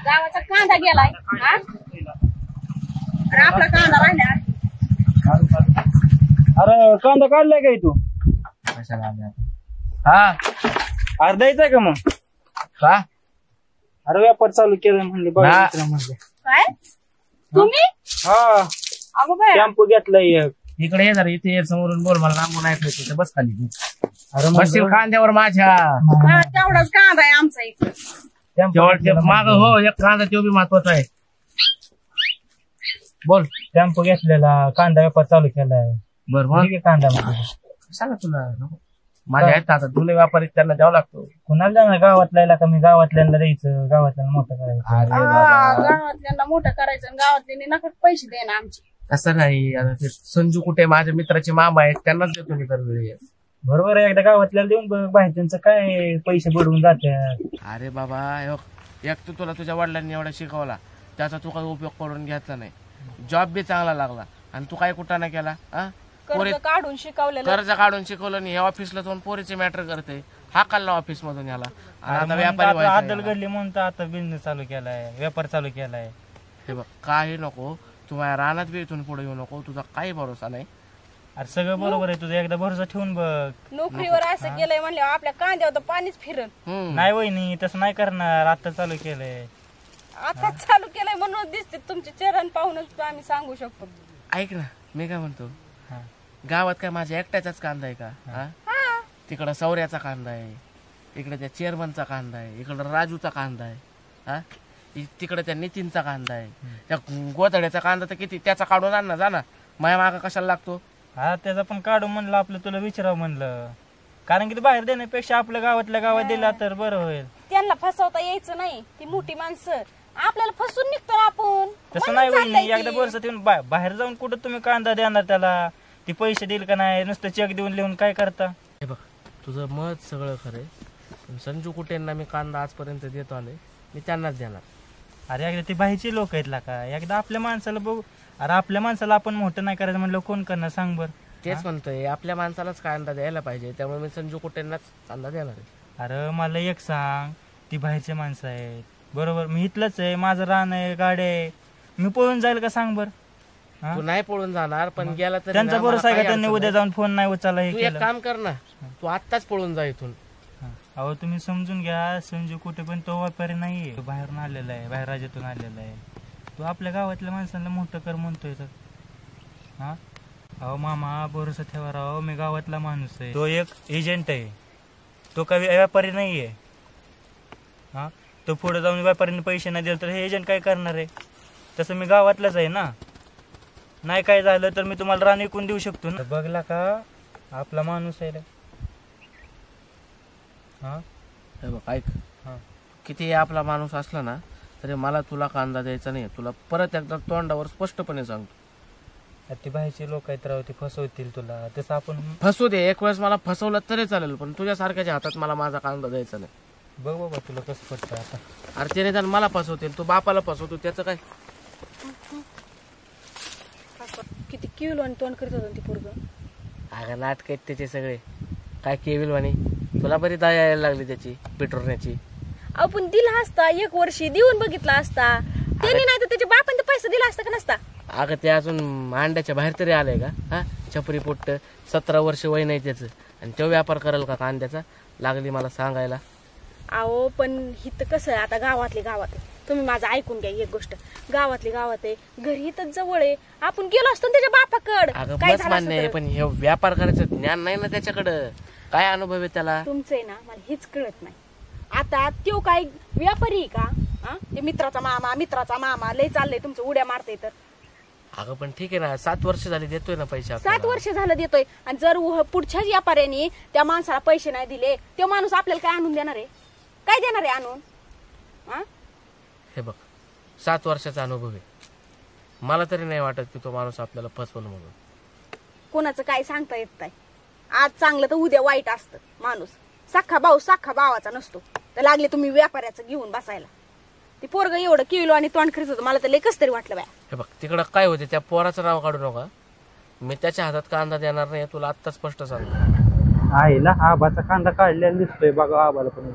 गावाचा कांदा गेलाय हा? अरे आपला कांदा राहिला. अरे कांदा काढलाय काय तू? हा अरे द्यायचाय का मग? का अरे व्यापार चालू केला म्हणले बघ म्हणले. काय तुम्ही? हा अगो बाय टेम्पो घेतलाय एक. इकडे ये जरा इथे ये समोरून बोल मला लांबून ऐकलं तिथे बस खाली तू. अरे मग बसशील कांद्यावर माझ्या तेवढाच कांदा आहे आमचा इकडे. माग हो एक कांदा तो बी महत्वाचा आहे. बोल टेम्पो घेतलेला कांदा व्यापार चालू केलाय. बर मग ठीक आहे कांदा मग सांगा तुला माझ्या आहेत आता जुने व्यापारी त्यांना द्यावा लागतो. कुणाला जाणार गावातल्या का मी गावातल्याला द्यायचं गावातल्या मोठं करायचं. अरे बाबा गावातल्यांना मोठं करायचं आणि गावातल्यांनी नका पैसे दे ना आमचे. असं नाही आता ते संजू कुठे माझ्या मित्राचे मामा आहेत त्यांनाच देतो मी तर बरोबर आहे एकदा गावातल्याला देऊन बघ बाहेर त्यांचं काय पैसे बुडवून जातात. अरे बाबा एक तर तुला तुझ्या वडिलांनी एवढा शिकवला त्याचा तू काही उपयोग करून घ्यायचा नाही. जॉब बी चांगला लागला आणि तू काय कुठं नाही केला. कर्ज काढून शिकवलेलं कर्ज काढून शिकवलं नाही. हे ऑफिसला जाऊन पोरीचे मॅटर करते हा काढला ऑफिस मधून याला आता व्यापारी आदल घडली म्हणून तर आता बिझनेस चालू केलाय व्यापार चालू केलाय. हे बघ काही नको तू माझ्या रानात बी इथून पुढे येऊ नको. तुझा काही भरोसा नाही. अरे सगळं बरोबर आहे तुझं एकदा भरोसा ठेवून बघ. नोकरीवर असं केलंय म्हणले आपल्या कांद्यावर तर पाणीच फिरन. नाही वहिनी तसं नाही करणार आता चालू केलंय. आता चालू केलंय म्हणून दिसते तुमचे चरण पाहूनच आम्ही सांगू शकतो. ऐक ना मी काय म्हणतो गावात काय माझ्या एकट्याचाच कांदा आहे का? तिकडं सौर्याचा कांदा आहे इकडे त्या चेअरमनचा कांदा आहे इकडं राजूचा कांदा आहे हा तिकडे त्या नितीनचा कांदा आहे त्या गोधड्याचा कांदा तर किती त्याचा काढून आण ना जा ना माया मागा कशाला लागतो. हा त्याचा पण काढू म्हणलं आपलं तुला विचारावं म्हणलं कारण की ते बाहेर देण्यापेक्षा आपल्या गावातल्या गावात दिला तर बरं होईल. त्यांना फसवता यायचं नाही. ती मोठी माणसं आपल्याला फसून निघतो आपण. तसं नाही वहिनी एकदा भरोसा ठेवून बाहेर जाऊन कुठं तुम्ही कांदा देणार त्याला ती पैसे देईल का नाही नुसतं चेक देऊन लिहून काय करता. हे बघ तुझं मत सगळं खरंय पण संजू कुटेंना मी कांदा आजपर्यंत देतो आले मी त्यांनाच देणार. अरे एकदा ती बाहेरची लोक आहेत का एकदा आपल्या माणसाला बघू. अरे आपल्या माणसाला आपण मोठं नाही करायचं म्हणलं कोण करणार सांग बर. तेच म्हणतोय आपल्या माणसालाच कांदा द्यायला पाहिजे त्यामुळे मी संजू कुटेंनाच कांदा देणार आहे. अरे मला एक सांग ती बाहेरचे माणसं आहेत बरोबर मी इथलंच आहे माझं रान आहे गाडी आहे मी पळून जाईल का सांग बर. तू नाही पळून जाणार पण गेला तर त्यांचा भरोसा आहे का त्यांनी उद्या जाऊन फोन नाही उचलला हे तू एक काम कर ना तू आत्ताच पळून जा इथून. अहो तुम्ही समजून घ्या संजू कुठे पण तो व्यापारी नाहीये तो बाहेरून आलेला आहे बाहेर राज्यातून आलेला आहे. तो आपल्या गावातल्या माणसांना मोठं कर म्हणतोय तर हा. अहो मामा भरोसा ठेवा राव मी गावातला माणूस आहे. तो एक एजंट आहे तो काही व्यापारी नाहीये. हा तो पुढे जाऊन व्यापाऱ्याने पैसे नाही दिले तर हे एजंट काय करणार आहे. तसं मी गावातलंच आहे ना. नाही काय झालं तर मी तुम्हाला रान विकून देऊ शकतो ना. बघला का आपला माणूस आहे रे. हा हे बघ ऐक किती आपला माणूस असला ना तरी मला तुला कांदा द्यायचा नाही. तुला परत एकदा तोंडावर स्पष्टपणे सांगतो. ते बाहेरचे लोक आहेत राव ते फसवतील तुला तसं आपण फसू दे एक वेळेस मला फसवलं तरी चालेल पण तुझ्यासारख्याच्या हातात मला माझा कांदा द्यायचा नाही. बघ बाबा तुला कसं पडतं आता. अरे त्याने तर मला फसवतील तू बापाला फसवतो त्याचं काय. किती किलो आणि तोंड करीत होतं ती पोरग. अगं नाटक आहेत त्याचे सगळे काय केविल वाणी. तुला बरी दया यायला लागली त्याची पिटोरण्याची. आपण दिला असता एक वर्षी देऊन बघितला असता त्यांनी नाही तर त्याच्या बापाने पैसा दिला असता का नसता. अगं ते अजून अंड्याच्या बाहेर तरी आलंय का. हा छपरी पोट्ट 17 वर्ष वय नाही त्याचं आणि तो व्यापार करेल का कांद्याचा लागली मला सांगायला. अहो पण हिथं कसं आहे आता गावातले गावात आहे. तुम्ही माझं ऐकून घ्या एक गोष्ट गावातली गावात आहे घरी इथं जवळ आहे आपण गेलो असतो त्याच्या बापाकडं अगं बस मान्य आहे पण हे व्यापार करायचं ज्ञान नाही ना त्याच्याकडं. काय अनुभव आहे त्याला. तुमचं आहे ना मला हेच कळत नाही. आता तो काय व्यापारी आहे का. ते मित्राचा मामा लय चाललंय तुमचं उड्या मारते तर. अगं पण ठीक आहे ना 7 वर्ष झाली देतोय ना पैसे. 7 वर्ष झालं देतोय आणि जर पुढच्या व्यापाऱ्याने त्या माणसाला पैसे नाही दिले तो माणूस आपल्याला काय आणून देणार आहे काय देणार आहे आणून. हे बघ 7 वर्षाचा अनुभव आहे मला तरी नाही वाटत की तो माणूस आपल्याला फसवलं म्हणून. कोणाचं काय सांगता येत नाही. आज चांगलं तर उद्या वाईट असतं. माणूस सख्खा भावाचा नसतो. तर लागले तुम्ही व्यापाऱ्याचं घेऊन बसायला. ती पोरग एवढं किलो आणि तोंड करीत होतं मला तर लय कस तरी वाटलं बाय. हे बघ तिकडं काय होते त्या पोराचं नाव काढू नका. मी त्याच्या हातात कांदा देणार नाही तुला आत्ता स्पष्ट सांगतो. आईला आबाचा कांदा काढलेला दिसतोय बघा आबाला पण.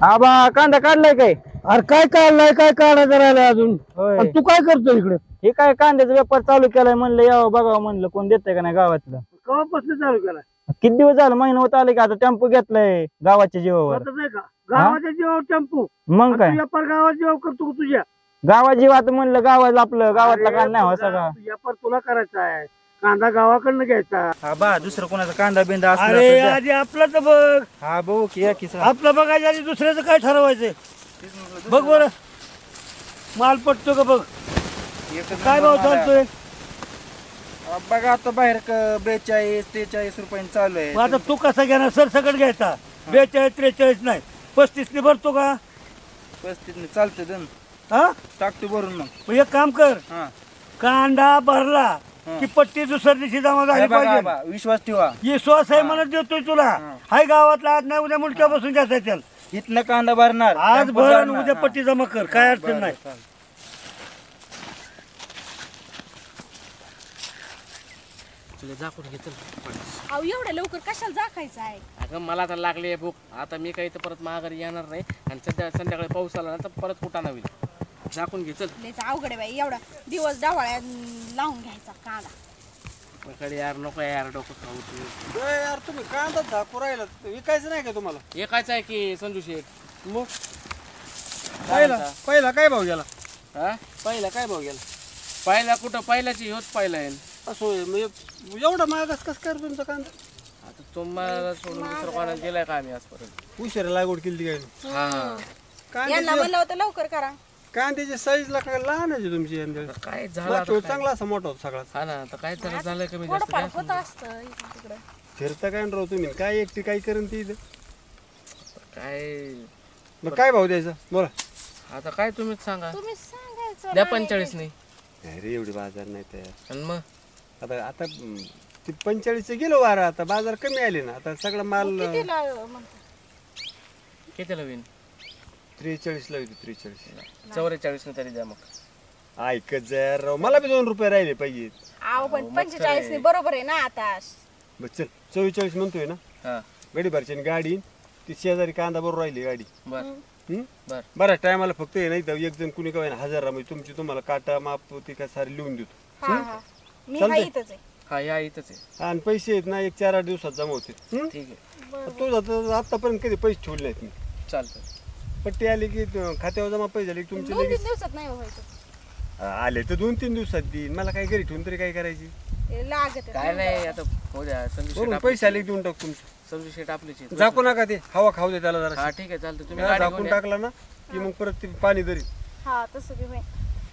आबा कांदा काढलाय काय. अरे काय काढलाय काय काढायचं राहिलं अजून होय. आणि तू काय करतो इकडे हे काय कांद्याचा व्यापार चालू केलाय म्हणलं यावं बघावं म्हणलं कोण देतंय का नाही गावातलं. केव्हापासून चालू केला किती दिवस झालं महिना होत आले का आता टेम्पो घेतलाय गावाच्या जीवावर. नाही का गावाच्या जीवावर टेम्पो मग काय व्यापार गावात जीवावर करतो का तुझ्या गावात जीव आता म्हणलं गावाला आपलं गावातला कांदा नाही हो सगळा. व्यापार तुला करायचा आहे कांदा गावाकडनं घ्यायचा हा बा दुसरं कोणाचा कांदा बिंदा असला अरे तर द्या. आधी आपला तर बघ हा बघू की या किसा. आपलं बघायचं आधी दुसऱ्याचं काय ठरवायचंय बघ बरं माल पटतो का बघ काय भाव चालतोय बघा आता बाहेर 42-43 रुपयांनी चालू आहे. मग आता तू कसा घेणार सरसकट घ्यायचा 42-43 नाही 35 ने भरतो का 35 चालतंय दन हा टाकतो भरून मग. मग एक काम कर हा कांदा भरला की पट्टी दुसऱ्या दिवशी जमा झाली हे बघा पाहिजे बा, विश्वास ठेवा. विश्वास आहे म्हणत देतोय तुला हाय गावातला आज नाही उद्या मुलक्या बसून घ्यायचा त्याला इथनं कांदा भरणार आज टेम्पो भर आणि भरणार. उद्या पट्टी जमा कर काय अडचण बरं, नाही चालेल. तुला झाकून घे चल. अहो एवढ्या लवकर कशाला जाखायचं आहे. अगं मला तर लागली आहे भूक आता मी काही तर परत माघारी येणार नाही आणि संध्याकाळी पाऊस आला ना तर परत कुटाणा होईल. झाकून घे चल. लयच अवघड आहे बाई एवढा दिवस डावळ्या लावून घ्यायचा कांदा. कडे यार नको यार डोकं खाऊ तू. यार तुम्ही कांदा झाकू राहिला विकायचं नाही का तुम्हाला एकाच आहे की संजू शेठ. मग पहिला पहिला काय भाव गेला हा पहिला काय भाव गेला पहिला कुठं पहिल्याची होत पहिला येईल. असं म्हणजे एवढा मागास कस काय तुमचा कांदा आता तुम्हाला सोडून दुसरं कोणाला दिलाय का आम्ही आजपर्यंत. उशिरा लागवड केली काय हा यांना म्हणलं होतं लवकर करा. कांद्याच्या साईजला काय लहान आहे तुमची आता काय झालं आता काय? चांगला असा मोठा होता सगळा हा ना आता काय जरा झालंय कमी जास्त थोडंफार द्या होत समजून. असतं इकडं तिकडं. फिरता काय राव तुम्ही काय एकटी काय करून ती इथं? काय मग काय भाव द्यायचा बोला आता काय तुम्हीच सांगा. तुम्ही सांगायचं द्या नाही. 45 नाही अरे एवढे बाजार नाही तयार आणि मग आता आता ते 45 गेलो वारा आता बाजार कमी आले ना आता सगळा माल कितीला म्हणता? कितीला होईल 43 ला होती 43 44 ने तरी द्या मग. ऐकत जा राव मला बी 2 रुपये राहिले पाहिजे अहो पण 45 ने बरोबर आहे ना आता. बस चल 44 म्हणतोय ना हा गडी भरची गाडी ती शेजारी कांदा बरोबर राहिली गाडी बर हम्म? बर बऱ्याच टायमाला फक्त हे नाही तर एक जण कुणी काय 1000 म्हणजे तुमची तुम्हाला काटा माप ती काय सारी लिहून देतो हा हा मी चालतंय. हा इथंच आहे. हा या इथंच आहे. आणि पैसे आहेत ना 1-4-8 दिवसात जमा होते ठीक आहे तो आतापर्यंत कधी पैसे ठेवले नाहीत मी चालतं. पट्टी आली की खात्यावर जमा पैसे झाले की तुमचे 2-3 लगेच दिवसात नाही व्हायचं. आले तर 2-3 दिवसात देईन मला काय घरी ठेवून तरी काय करायची हे लागत आहे. काय नाही आता हो द्या संजू शेठ बरोबर आपली- पैसे आले की देऊन टाक तुमचे संजू शेठ आपलीच आहे. झाकू नका ते हवा खाऊ दे त्याला जरा हा ठीक आहे चालतं तुम्ही गाडी घेऊन झाकून या. टाकला ना की मग परत ते पाणी धरी हा तसं बी होईल.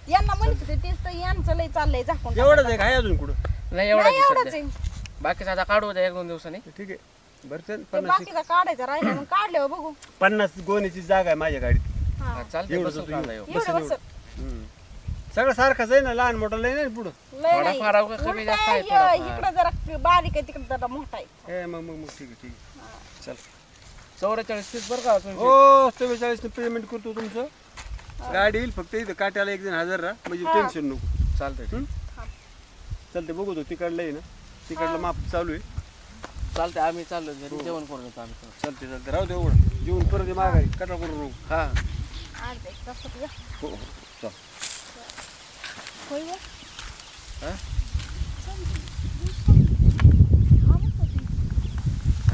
यांना म्हणत होते तेच तर यांचं लय चाललंय झाकून एवढंच आहे काय अजून कुठं नाही एवढा नाही एवढंच आहे. बाकीचा आता काढू द्या 1-2 दिवसांनी. ठीक आहे बरं चल ते बाकीचा काढायचा राहिला मग काढल्यावर बघू. 50 गोण्याची जागा आहे माझ्या गाडीत हा हा चालतं एवढं बसून तर कांदा येऊ. एवढं बस सगळं सारखंच आहे ना लहान मोठा लय नाही पुढं लय नाही. थोडाफार अवघं कमी उलटा जास्त आहे, हे- थोडाफार. इकडं जरा बारीक आहे तिकडे जरा मोठा आहे. ए मग मग मग ठीक आहे ठीक आहे चल 44 फीस बरं का तुम्ही हो 44 पेमेंट करतो तुमचं गाडी येईल फक्त इथं काट्याला 1 जण हजर राहा म्हणजे टेन्शन नको चालतंय चालते बघू तो तिकडलं आहे ना तिकडलं माप चालू आहे चालतंय आम्ही चाललो घरी जेवण करून येतो आम्ही. चालते चालते राहू दे एवढं जेवून परत माघारी कटा करू नको हा अर्धा एक तासात जा. हो हो चल होय गं? हा? हा म्हणत होती.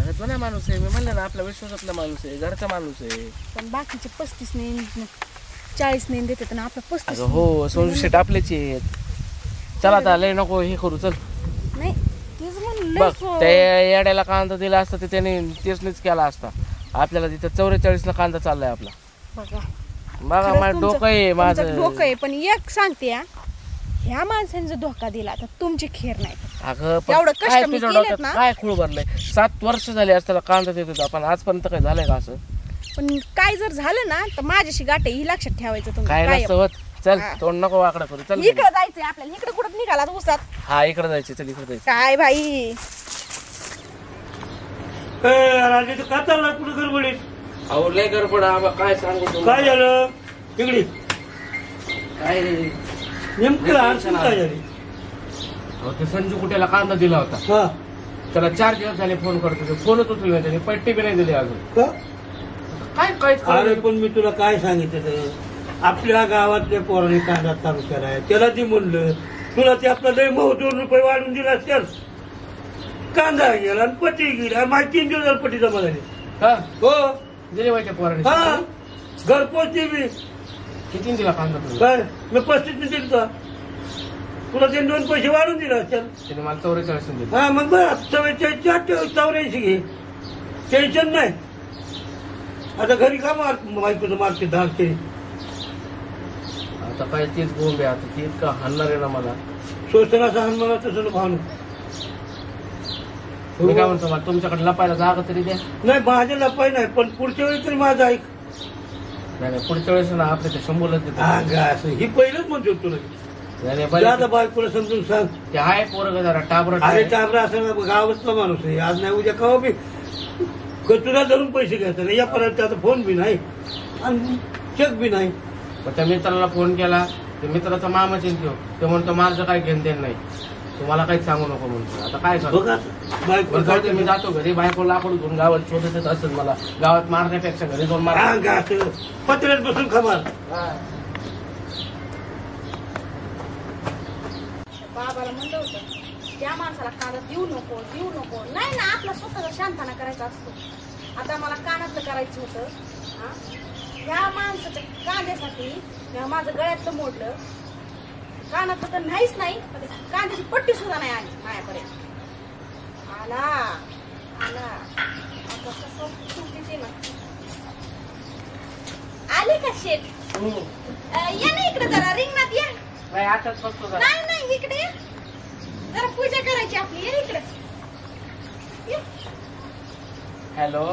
अगं जुना माणूस आहे मी म्हणलं ना आपला विश्वासातला माणूस आहे घरचा माणूस आहे. पण बाकीचे 35 ने 40 ने देतात ना आपला 35 अगं हो संजू शेठ आपलेच आहेत. चल आता लय नको हे करू चल नाही तेच म्हणलं बघ त्या येड्याला कांदा दिला असता तर त्याने तेच केला असता. आपल्याला तिथं 44 ला कांदा चाललाय आपला. बघा बघा खरंच माझं डोकं आहे माझं तुमचं डोकं आहे पण एक सांगते हा, ह्या माणसाने धोका दिला तर तुमची खेर नाही. अगं पण एवढं कष्ट काय मी तुझ्या केलेत डोक्यात ना. काय खूळ भरलंय 7 वर्ष झाले असताना कांदा देत होता पण आजपर्यंत काय झालंय का असं पण काय जर झालं ना तर माझ्याशी गाठ आहे ही लक्षात ठेवायचं तुम्ही. काय काय नसतं होत. चल तोंड नको वाकडं करू चल इकडे जायचंय आपल्याला इकडे कुठं निघाला उसात हा इकडे जायचं चल इकडे जायचं. काय भाई राजे तू का चालला कुठं गडबडीत अहो लय गडबड आबा काय सांगू तुम्हाला. काय झालं तिकडे काय रे नेमकं अडचण काय झाली अहो, ते संजू कुठेला कांदा दिला होता हा त्याला 4 दिवस झाले फोन करतो फोनच उचलला त्याने पट्टी बी नाही दिली अजून का काय काहीच कळलं अरे नाही. पण मी तुला काय सांगितलं आपल्या गावातल्या पोराने कांदा चालू केलाय त्याला ती म्हणलं तुला ते आपला लय मऊ 2 रुपये वाढून दिला त्याला कांदा गेला आणि पट्टी गेली आणि माझी 3 दिवसाला पट्टी जमा झाली हा हो दिले व्हायच्या पोराने हा घरपोच मी किती दिला कांदा तुम्ही? काय मी 35 दिली का तुला ते 2 पैसे वाढून दिला असेल त्याने मला 44 दिले. हा मग बरं 44 घे टेन्शन नाही आता घरी का माहिती मार्केट धाकते आता काय तीच बोंबे आता ती इतका हाणणार आहे ना मला. शोषणाचा हनुमान तसं भावना मी काय म्हणतो मला तुमच्याकडे लपायला जागा तरी द्या. नाही माझ्या लपाय नाही पण पुढच्या वेळी तरी माझं ऐक नाही नाही पुढच्या वेळेस ना आपल्या ते शंभूलाच देतो. हा गा असं ही पहिलंच म्हणतो तुला नाही, नाही, जा बरं. बायकोला समजून सांग ते आहे पोरग जरा टाबरट अरे आहे. टाबरा असं गावातला माणूस आहे आज नाही उद्या कवा बी तुला धरून पैसे घ्यायचे नाही या पर्यंत आता फोन बी नाही आणि चेक बी नाही मग त्या मित्राला फोन केला ते मित्राचा मामा चिंतो ते म्हणतो माझं काही घेणं देणं नाही तुम्हाला काहीच सांगू नको म्हणतो. आता काय करू? बघा बायको बरं, जाऊ दे, मी जातो घरी बायको लाकूड घेऊन गावात शोधत येत असेल मला गावात मारण्यापेक्षा घरी जाऊन मार. हा गा असं पत्र्यात बसून खमार बाबाला म्हणलं होतं त्या माणसाला कांदा देऊ नको नाही ना आपला स्वतःचा शांतपणा करायचा असतो आता मला कानातलं करायचं होतं हा ह्या माणसाच्या कांद्यासाठी मी माझं गळ्यातलं मोडलं कानातलं तर नाहीच नाही पण ते कांद्याची पट्टी सुद्धा नाही आली माझ्यापर्यंत आला आता कसं चुकीचे ना आले का शेट या ना इकडे जरा रिंगणात या नाही आताच बसतो जरा. नाही इकडे ये. जरा पूजा करायची आपली ये इकडे ये. हॅलो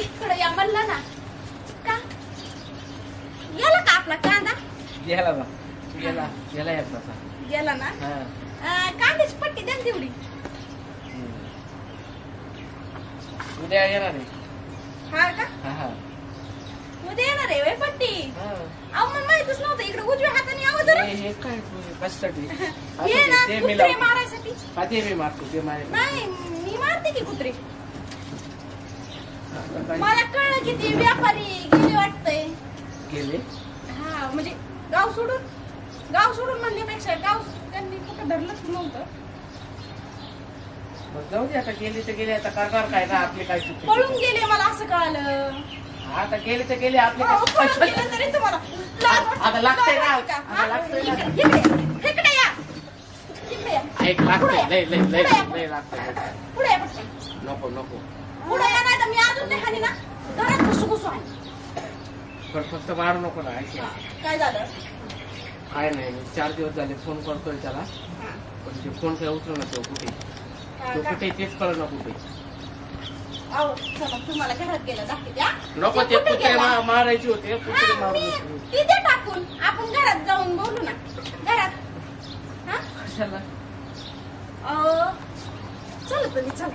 इकडे या म्हणलं ना का गेला का आपला कांदा गेला ना गेला एक तसा. गेला ना हा. कांद्याची पट्टी द्या ना तेवढी उद्या येणार आहे. हा का हा. उद्या येणार आहे व्हय पट्टी हा. अहो मला माहितच नव्हतं इकडे उजव्या हाताने यावं जरा हे काय कशासाठी ये ना ते मी कुत्रे लावतो. मारायसाठी हा, ते मी मारतो ते मारे. नाही मी मारते की कुत्रे आता काय मला कळलं की ते व्यापारी गेले वाटतंय गेले हा म्हणजे गाव सोडून म्हणण्यापेक्षा गाव त्यांनी कुठं धरलंच नव्हतं मग जाऊ दे आता गेले तर गेले आता करणार काय ना आपली काय चुकी. पळून गेले मला असं कळालं आता गेले तर गेले आपले अहो, काय पळून गेले तरी तुम्हाला लाज वाटते. आता लागतंय ना. लाज वाटते का? आता हा? लागतंय ना. इकडे या ऐक लागतंय लय लय लय पुढे लय लागतंय. पुढे या पटकन. नको नको पुढे या नाही तर मी अजून नाही हानी ना घरात घुसू हानी पण फक्त मारू नको ना. ऐक ना. काय झालं काय नाही मी 4 दिवस झाले फोन करतोय त्याला हा. पण ते फोन काय उचलू ना तो कुठे हा तो का? कुठे तेच कळ ना कुठे. अहो चला तुम्हाला घरात गेलं दाखवते द्या नको ते कुठे कुठे गेला? मारायचे होते कुठे हा, मारू मी ती द्या टाकून आपण घरात जाऊन बोलू ना घरात हा कशाला अहो चला तुम्ही चला